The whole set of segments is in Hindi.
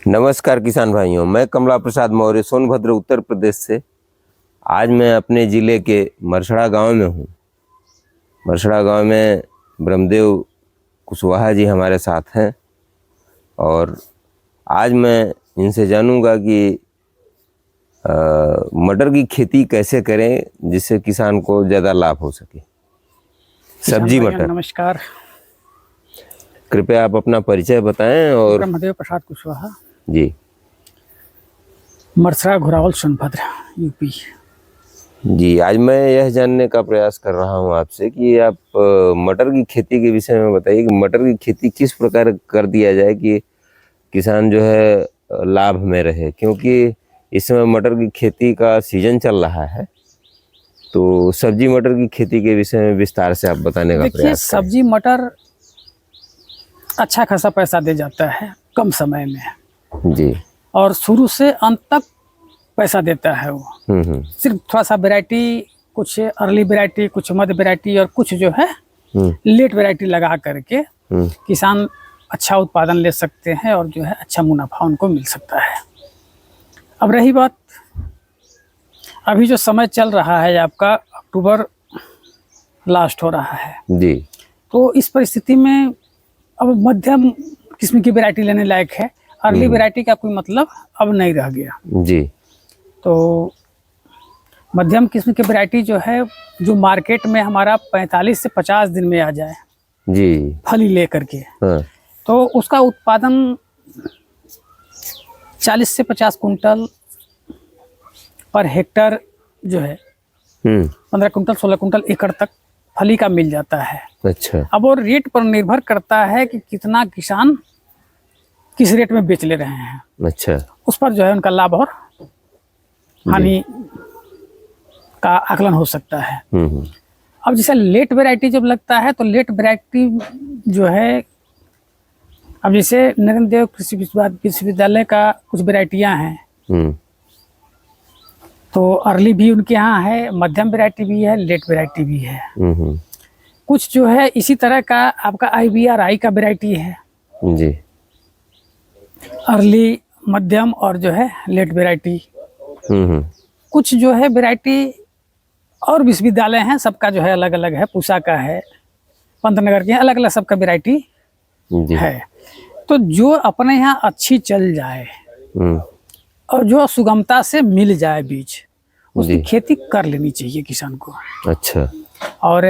नमस्कार किसान भाइयों, मैं कमला प्रसाद मौर्य सोनभद्र उत्तर प्रदेश से। आज मैं अपने ज़िले के मरसड़ा गांव में हूं। मरसड़ा गांव में ब्रह्मदेव कुशवाहा जी हमारे साथ हैं और आज मैं इनसे जानूंगा कि मटर की खेती कैसे करें जिससे किसान को ज़्यादा लाभ हो सके। सब्जी मटर। नमस्कार, कृपया आप अपना परिचय बताएं। और ब्रह्मदेव प्रसाद कुशवाहा जी, मरसड़ा घोरावल सोनभद्र यूपी। जी, आज मैं यह जानने का प्रयास कर रहा हूं आपसे कि आप मटर की खेती के विषय में बताइए कि मटर की खेती किस प्रकार कर दिया जाए कि किसान जो है लाभ में रहे, क्योंकि इस समय मटर की खेती का सीजन चल रहा है। तो सब्जी मटर की खेती के विषय में विस्तार से आप बताने का देखिए, प्रयास करें। सब्जी मटर अच्छा खासा पैसा दे जाता है कम समय में, जी, और शुरू से अंत तक पैसा देता है वो। सिर्फ थोड़ा सा वैरायटी, कुछ अर्ली वैरायटी, कुछ मध्य वैरायटी और कुछ जो है लेट वैरायटी लगा करके किसान अच्छा उत्पादन ले सकते हैं और जो है अच्छा मुनाफा उनको मिल सकता है। अब रही बात, अभी जो समय चल रहा है आपका अक्टूबर लास्ट हो रहा है जी, तो इस परिस्थिति में अब मध्यम किस्म की वैरायटी लेने लायक है। अर्ली वैरायटी का कोई मतलब अब नहीं रह गया। जी, तो मध्यम किस्म की वैरायटी जो है, जो मार्केट में हमारा 45 से 50 दिन में आ जाए जी, फली ले करके, हाँ, तो उसका उत्पादन 40 से 50 कुंटल पर हेक्टर जो है 15 कुंटल 16 कुंटल एकड़ तक फली का मिल जाता है। अच्छा, अब वो रेट पर निर्भर करता है कि कितना किसान किस रेट में बेच ले रहे हैं। अच्छा, उस पर जो है उनका लाभ और हानि का आकलन हो सकता है। अब जैसे लेट वैरायटी जब लगता है तो लेट वैरायटी जो है, अब जैसे नरेंद्र देव कृषि विश्वविद्यालय का कुछ वैरायटियां हैं, तो अर्ली भी उनके यहाँ है, मध्यम वैरायटी भी है, लेट वैरायटी भी है। कुछ जो है इसी तरह का आपका IBRI का वैरायटी है जी, अर्ली, मध्यम और जो है लेट वैरायटी। कुछ जो है वैरायटी और विश्वविद्यालय हैं, सबका जो है अलग अलग है। पूसा का है, पंतनगर के, अलग अलग सबका वैरायटी है। तो जो अपने यहाँ अच्छी चल जाए और जो सुगमता से मिल जाए बीज, उसकी खेती कर लेनी चाहिए किसान को। अच्छा। और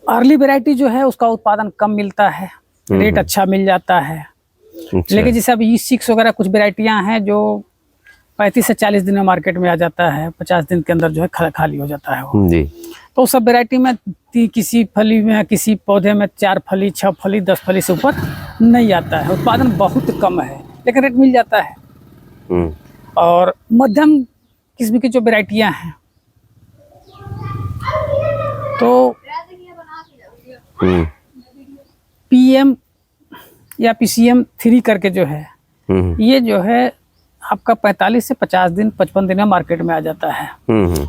अर्ली वैरायटी जो है उसका उत्पादन कम मिलता है, रेट अच्छा मिल जाता है। अच्छा। लेकिन जैसे अभी E6 वगैरह कुछ वैरायटियां हैं जो 35 से 40 दिन में मार्केट में आ जाता है, 50 दिन के अंदर जो है खाली हो जाता है वो। जी। तो सब वैरायटी में किसी फली में, किसी पौधे में 4 फली 6 फली 10 फली से ऊपर नहीं आता है, उत्पादन बहुत कम है लेकिन रेट मिल जाता है। और मध्यम किस्म की जो वैरायटियां हैं तो PM या PCM 3 करके जो है, ये जो है आपका 45 से 50 दिन 55 दिन में मार्केट में आ जाता है।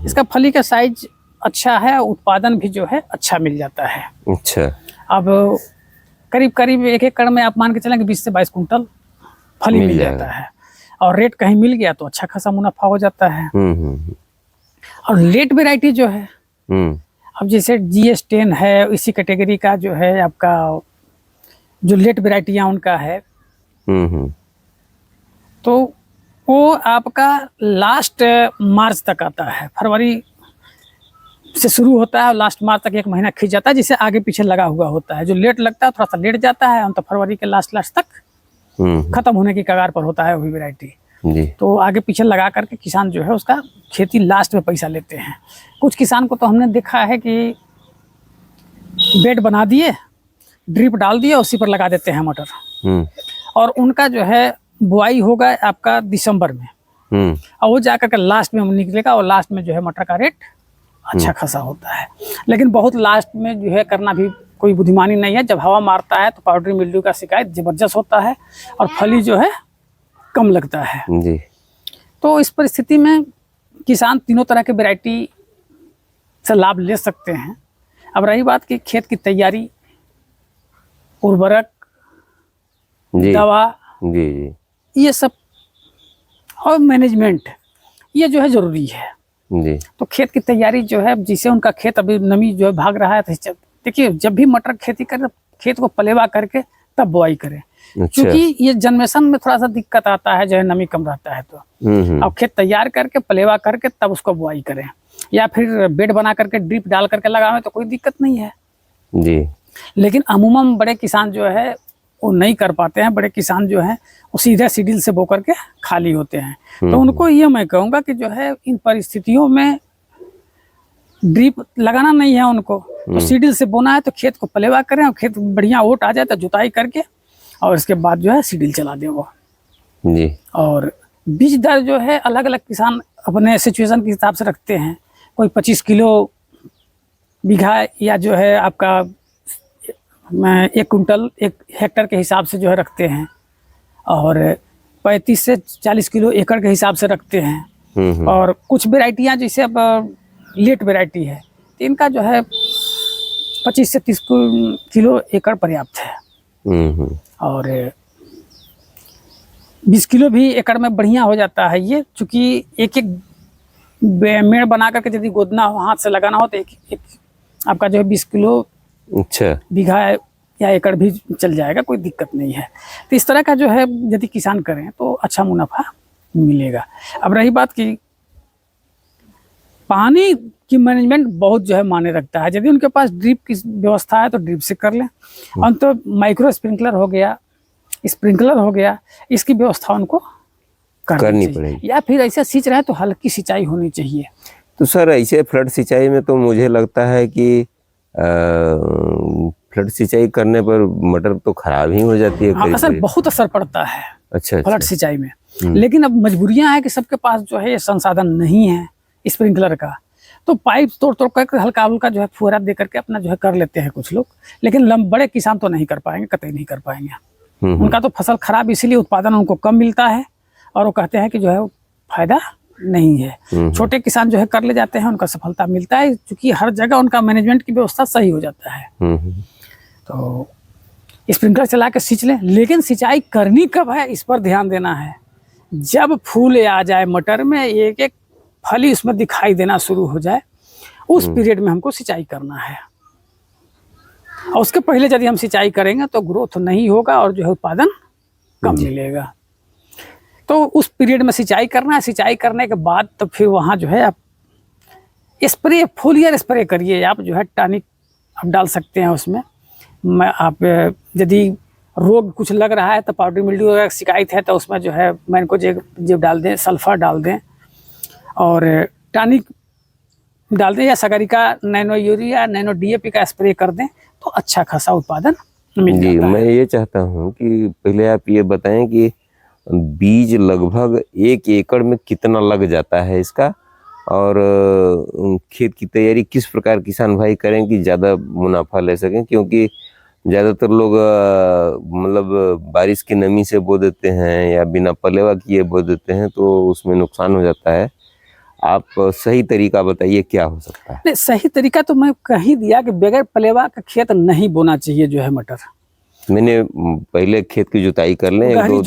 इसका फली का साइज अच्छा है, उत्पादन भी जो है अच्छा मिल जाता है। अच्छा। अब करीब करीब 1 एकड़ में आप मान के चलें कि 20 से 22 कुंटल फली मिल जाता है, और रेट कहीं मिल गया तो अच्छा खासा मुनाफा हो जाता है। और लेट वैरायटी जो है, अब जैसे GS10 है, इसी कैटेगरी का जो है आपका जो लेट वैरायटियां उनका है, तो वो आपका लास्ट मार्च तक आता है। फरवरी से शुरू होता है और लास्ट मार्च तक 1 महीना खींच जाता है, जिससे आगे पीछे लगा हुआ होता है। जो लेट लगता है थोड़ा सा लेट जाता है, तो फरवरी के लास्ट तक खत्म होने की कगार पर होता है वही वैरायटी। तो आगे पीछे लगा करके किसान जो है उसका खेती लास्ट में पैसा लेते हैं। कुछ किसान को तो हमने देखा है कि बेड बना दिए, ड्रिप डाल दिए, उसी पर लगा देते हैं मटर, और उनका जो है बुआई होगा आपका दिसंबर में, और वो जाकर के लास्ट में निकलेगा, और लास्ट में जो है मटर का रेट अच्छा खासा होता है। लेकिन बहुत लास्ट में जो है करना भी कोई बुद्धिमानी नहीं है। जब हवा मारता है तो पाउडरी मिल्ड्यू का शिकायत जबरदस्त होता है और फली जो है कम लगता है। जी। तो इस परिस्थिति में किसान तीनों तरह के वैरायटी से लाभ ले सकते हैं। अब रही बात कि खेत की तैयारी, उर्वरक, दवा, जी, ये सब और मैनेजमेंट ये जो है ज़रूरी है। जी। तो खेत की तैयारी जो है, जिसे उनका खेत अभी नमी जो है भाग रहा है, तो देखिए जब भी मटर खेती करें खेत को पलेवा करके तब बुआई करें, अच्छा। क्योंकि ये जनमेशन में थोड़ा सा दिक्कत आता है, जो है नमी कम रहता है तो। अब खेत तैयार करके पलेवा करके तब उसको बुआई करें, या फिर बेड बना करके ड्रिप डाल करके लगावें तो कोई दिक्कत नहीं है जी। लेकिन अमूमन बड़े किसान जो है वो नहीं कर पाते हैं। बड़े किसान जो हैं वो सीधे सीडील से बो करके खाली होते हैं। तो उनको ये मैं कहूँगा कि जो है इन परिस्थितियों में ड्रिप लगाना नहीं है उनको, तो सीडील से बोना है तो खेत को पलेवा करें और खेत बढ़िया ओट आ जाए तो जुताई करके और इसके बाद जो है सीडील चला दें वो। जी। और बीज दर जो है अलग अलग किसान अपने सिचुएशन के हिसाब से रखते हैं। कोई 25 किलो बीघा या जो है आपका 1 कुंटल 1 हेक्टर के हिसाब से जो है रखते हैं, और 35 से 40 किलो एकड़ के हिसाब से रखते हैं। और कुछ वेराइटियाँ जैसे अब लेट वेराइटी है तो इनका जो है 25 से 30 किलो एकड़ पर्याप्त है। और 20 किलो भी एकड़ में बढ़िया हो जाता है ये, चूँकि एक एक मेड़ बना करके यदि गोदना हो, हाथ से लगाना हो तो एक आपका जो है 20 किलो अच्छा बीघा या एकड़ भी चल जाएगा, कोई दिक्कत नहीं है। तो इस तरह का जो है यदि किसान करें तो अच्छा मुनाफा मिलेगा। अब रही बात की पानी की मैनेजमेंट बहुत जो है मायने रखता है। यदि उनके पास ड्रिप की व्यवस्था है तो ड्रिप से कर लें, और तो माइक्रो स्प्रिंकलर हो गया, स्प्रिंकलर हो गया, इसकी व्यवस्था उनको करनी पड़ेगी। या फिर ऐसे सींच रहे हैं तो हल्की सिंचाई होनी चाहिए। तो सर ऐसे फ्लड सिंचाई में तो मुझे लगता है कि फ्लड सिंचाई करने पर मटर तो खराब ही हो जाती है। हाँ, असर बहुत असर पड़ता है अच्छा फ्लड सिंचाई में। लेकिन अब मजबूरियां हैं कि सबके पास जो है ये संसाधन नहीं है स्प्रिंकलर का, तो पाइप तोड़ तोड़ करके हल्का हल्का जो है फुहारा दे करके अपना जो है कर लेते हैं कुछ लोग। लेकिन बड़े किसान तो नहीं कर पाएंगे, कतई नहीं कर पाएंगे। उनका तो फसल खराब इसीलिए उत्पादन उनको कम मिलता है और वो कहते हैं कि जो है फायदा नहीं है। छोटे किसान जो है कर ले जाते हैं, उनका सफलता मिलता है, क्योंकि हर जगह उनका मैनेजमेंट की व्यवस्था सही हो जाता है। तो स्प्रिंकलर चला के सींच लें, लेकिन सिंचाई करनी कब है इस पर ध्यान देना है। जब फूल आ जाए मटर में, एक एक फली उसमें दिखाई देना शुरू हो जाए, उस पीरियड में हमको सिंचाई करना है। और उसके पहले यदि हम सिंचाई करेंगे तो ग्रोथ नहीं होगा और जो है उत्पादन कम मिलेगा। तो उस पीरियड में सिंचाई करना है। सिंचाई करने के बाद तो फिर वहाँ जो है आप स्प्रे, फोलियर स्प्रे करिए। आप जो है टॉनिक आप डाल सकते हैं उसमें। आप यदि रोग कुछ लग रहा है तो पाउडर मिल्ड्यू अगर शिकायत है तो उसमें जो है मैंकोजेब डाल दें, सल्फर डाल दें और टॉनिक डाल दें, या सगरिका नैनो यूरिया नैनो DAP का स्प्रे कर दें तो अच्छा खासा उत्पादन मिल जाता है। मैं ये चाहता हूँ कि पहले आप ये बताएं कि बीज लगभग 1 एकड़ में कितना लग जाता है इसका, और खेत की तैयारी किस प्रकार किसान भाई करें कि ज़्यादा मुनाफा ले सकें, क्योंकि ज़्यादातर लोग मतलब बारिश की नमी से बो देते हैं या बिना पलेवा किए बो देते हैं, तो उसमें नुकसान हो जाता है। आप सही तरीका बताइए क्या हो सकता है। नहीं, सही तरीका तो मैं कह दिया कि बगैर पलेवा का खेत नहीं बोना चाहिए जो है मटर। मैंने पहले खेत की जुताई कर लें, गहरी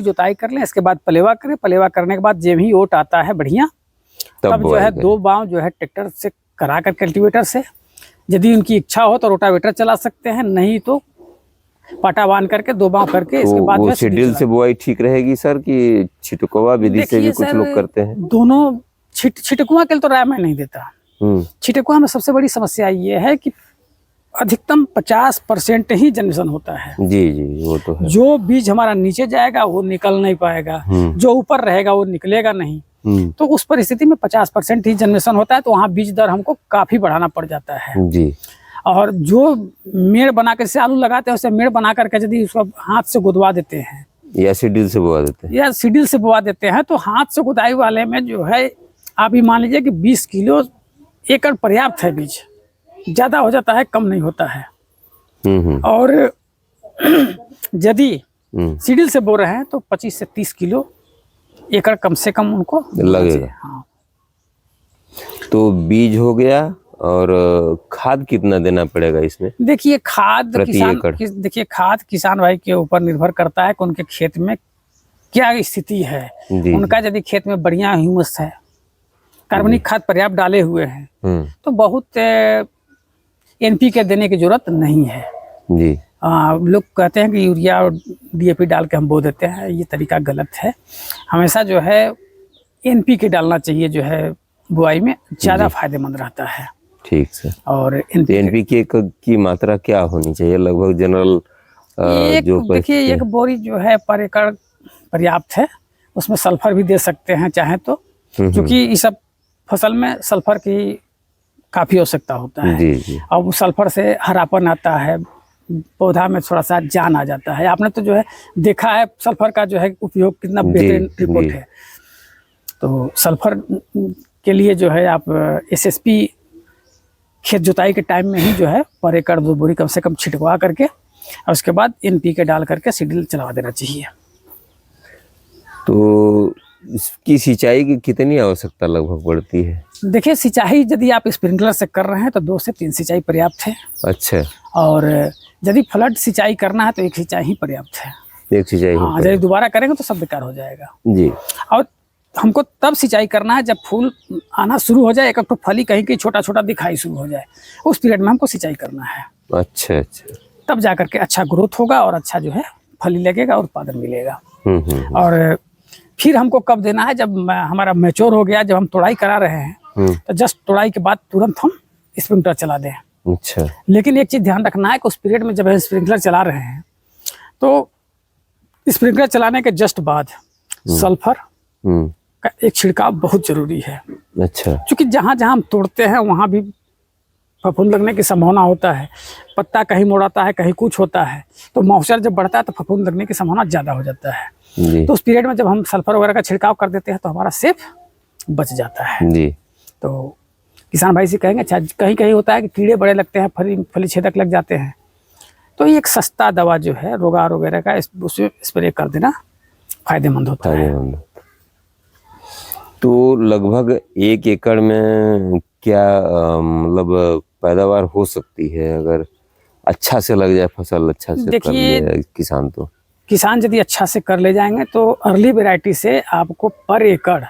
जुताई कर लें, इसके बाद पलेवा करें। पलेवा करने के बाद जब ही ओट आता है बढ़िया, तब जो है 2 बाव जो है ट्रैक्टर से करा कर कल्टीवेटर से, यदि उनकी इच्छा हो तो रोटावेटर चला सकते हैं, नहीं तो पाटा बांध करके 2 बाव करके इसके बाद वो शेड्यूल से बुआई ठीक रहेगी सर कि छिटकुआ विधि से भी कुछ लोग करते हैं? दोनों छिटकुआ के लिए तो राय मैं नहीं देता। छिटकुआ में सबसे बड़ी समस्या ये है कि अधिकतम 50% ही जनरेशन होता है। जी जी, वो तो है। जो बीज हमारा नीचे जाएगा वो निकल नहीं पाएगा, जो ऊपर रहेगा वो निकलेगा नहीं। तो उस परिस्थिति में 50% ही जनरेशन होता है, तो वहाँ बीज दर हमको काफी बढ़ाना पड़ जाता है जी। और जो मेड़ बना कर, जैसे आलू लगाते हैं उसे मेड़ बना करके यदि उसको हाथ से गुदवा देते हैं या सीडील से बुआ देते हैं, तो हाथ से गुदाई वाले में जो है आप ही मान लीजिए कि 20 किलो एकड़ पर्याप्त है। बीज ज्यादा हो जाता है, कम नहीं होता है। और यदि सीडील से बो रहे हैं तो 25 से 30 किलो एकड़ कम से कम उनको लगेगा। हाँ। तो बीज हो गया, और खाद कितना देना पड़ेगा इसमें? देखिए खाद किसान भाई के ऊपर निर्भर करता है कि उनके खेत में क्या स्थिति है, जी उनका यदि खेत में बढ़िया ह्यूमस है, कार्बनिक खाद पर्याप्त डाले हुए हैं, तो बहुत एनपीके देने की जरूरत नहीं है। जी लोग कहते हैं कि यूरिया और डीएपी डाल के हम बो देते हैं, ये तरीका गलत है। हमेशा जो है एनपीके डालना चाहिए, जो है बुआई में ज़्यादा फायदेमंद रहता है। ठीक सर। और एनपीके की मात्रा क्या होनी चाहिए लगभग जनरल? जो देखिए, एक बोरी जो है पर एकड़ पर्याप्त है। उसमें सल्फर भी दे सकते हैं चाहे तो, क्योंकि इस सब फसल में सल्फर की काफ़ी आवश्यकता होता है। जी जी। और वो सल्फर से हरापन आता है, पौधा में थोड़ा सा जान आ जाता है। आपने तो जो है देखा है सल्फर का जो है उपयोग कितना बेहतरीन रिपोर्ट है। तो सल्फर के लिए जो है आप एसएसपी खेत जुताई के टाइम में ही जो है पर एकड़ 2 बोरी कम से कम छिटवा करके और उसके बाद एनपीके डाल करके सीडल चला देना चाहिए। तो इसकी सिंचाई की कितनी आवश्यकता लगभग पड़ती है? देखिए, सिंचाई यदि आप स्प्रिंकलर से कर रहे हैं तो 2 से 3 सिंचाई पर्याप्त है। अच्छा। और यदि फ्लड सिंचाई करना है तो 1 सिंचाई ही पर्याप्त है। 1 सिंचाई? हाँ, यदि दोबारा करेंगे तो सब बेकार हो जाएगा। जी। और हमको तब सिंचाई करना है जब फूल आना शुरू हो जाए, एक तो फली कहीं कहीं छोटा छोटा दिखाई शुरू हो जाए, उस पीरियड में हमको सिंचाई करना है। अच्छा अच्छा। तब जा करके अच्छा ग्रोथ होगा और अच्छा जो है फली लगेगा और उत्पादन मिलेगा। और फिर हमको कब देना है? जब हमारा मैच्योर हो गया, जब हम तोड़ाई करा रहे हैं तो जस्ट तोड़ाई के बाद तुरंत हम स्प्रिंकलर चला दें। अच्छा। लेकिन एक चीज़ ध्यान रखना है कि उस पीरियड में जब हम स्प्रिंकलर चला रहे हैं तो स्प्रिंकलर चलाने के जस्ट बाद सल्फर का एक छिड़काव बहुत जरूरी है। अच्छा। क्योंकि जहाँ जहाँ हम तोड़ते हैं वहाँ भी फफूंद लगने की संभावना होता है। पत्ता कहीं मुड़ाता है, कहीं कुछ होता है, तो मॉइस्चर जब बढ़ता है तो फफूंद लगने की संभावना ज़्यादा हो जाता है। तो उस पीरियड में जब हम सल्फर वगैरह का छिड़काव कर देते हैं तो हमारा सेफ बच जाता है। जी। तो किसान भाई से कहेंगे, अच्छा कहीं कहीं होता है कि कीड़े बड़े लगते हैं, फली छेदक लग जाते हैं, तो एक सस्ता दवा जो है रोगार वगैरह का उसमें स्प्रे कर देना फायदेमंद होता है। तो लगभग 1 एकड़ में क्या मतलब पैदावार हो सकती है अगर अच्छा से लग जाए फसल, अच्छा से कर ले किसान? तो किसान यदि अच्छा से कर ले जाएंगे तो अर्ली वैरायटी से आपको पर एकड़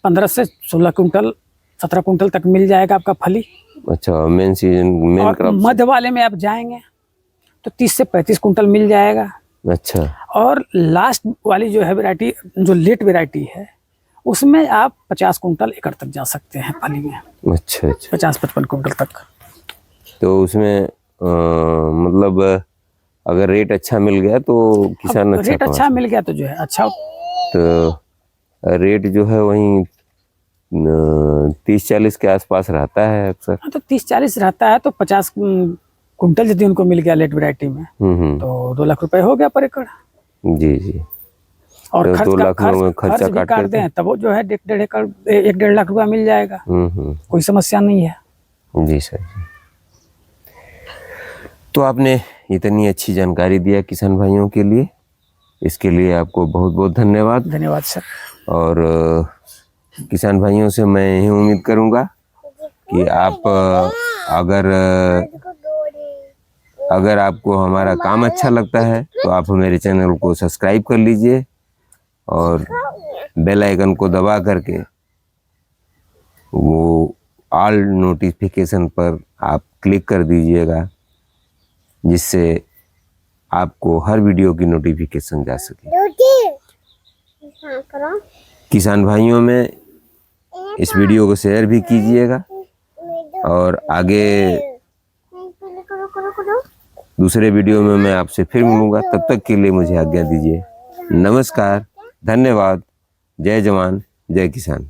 15 से 16 कुंटल 17 कुंटल तक मिल जाएगा आपका फली। अच्छा, मेन सीजन मेन क्रॉप। मध्य वाले में आप जाएंगे तो 30 से 35 कुंटल मिल जाएगा। अच्छा। और लास्ट वाली जो है वैरायटी, जो लेट वैरायटी है, उसमें आप 50 कुंटल एकड़ तक जा सकते हैं फली में। अच्छा अच्छा। 50-55 कुंटल तक। तो उसमें मतलब अगर रेट अच्छा मिल गया तो किसान अच्छा रेट अच्छा मिल गया तो जो है अच्छा, तो रेट जो है वहीं 30-40 के आसपास रहता है अक्सर। तो 30-40 रहता है। तो 50 कुंटल यदि उनको मिल गया लेट वैरायटी में तो 2 लाख रुपए हो गया पर एकड़। जी जी। और तो 2 लाख में खर्चा भी काट दें तब वो जो है 1.5 लाख रुपया मिल जाएगा। कोई समस्या नहीं है। जी सर जी। तो आपने इतनी अच्छी जानकारी दिया किसान भाइयों के लिए, इसके लिए आपको बहुत बहुत धन्यवाद। धन्यवाद सर। और किसान भाइयों से मैं यही उम्मीद करूंगा कि आप अगर आपको हमारा काम अच्छा लगता है तो आप मेरे चैनल को सब्सक्राइब कर लीजिए और बेल आइकन को दबा करके वो ऑल नोटिफिकेशन पर आप क्लिक कर दीजिएगा, जिससे आपको हर वीडियो की नोटिफिकेशन जा सके। किसान भाइयों में इस वीडियो को शेयर भी कीजिएगा और आगे दूसरे वीडियो में मैं आपसे फिर मिलूंगा। तब तक के लिए मुझे आज्ञा दीजिए। नमस्कार, धन्यवाद, जय जवान, जय किसान।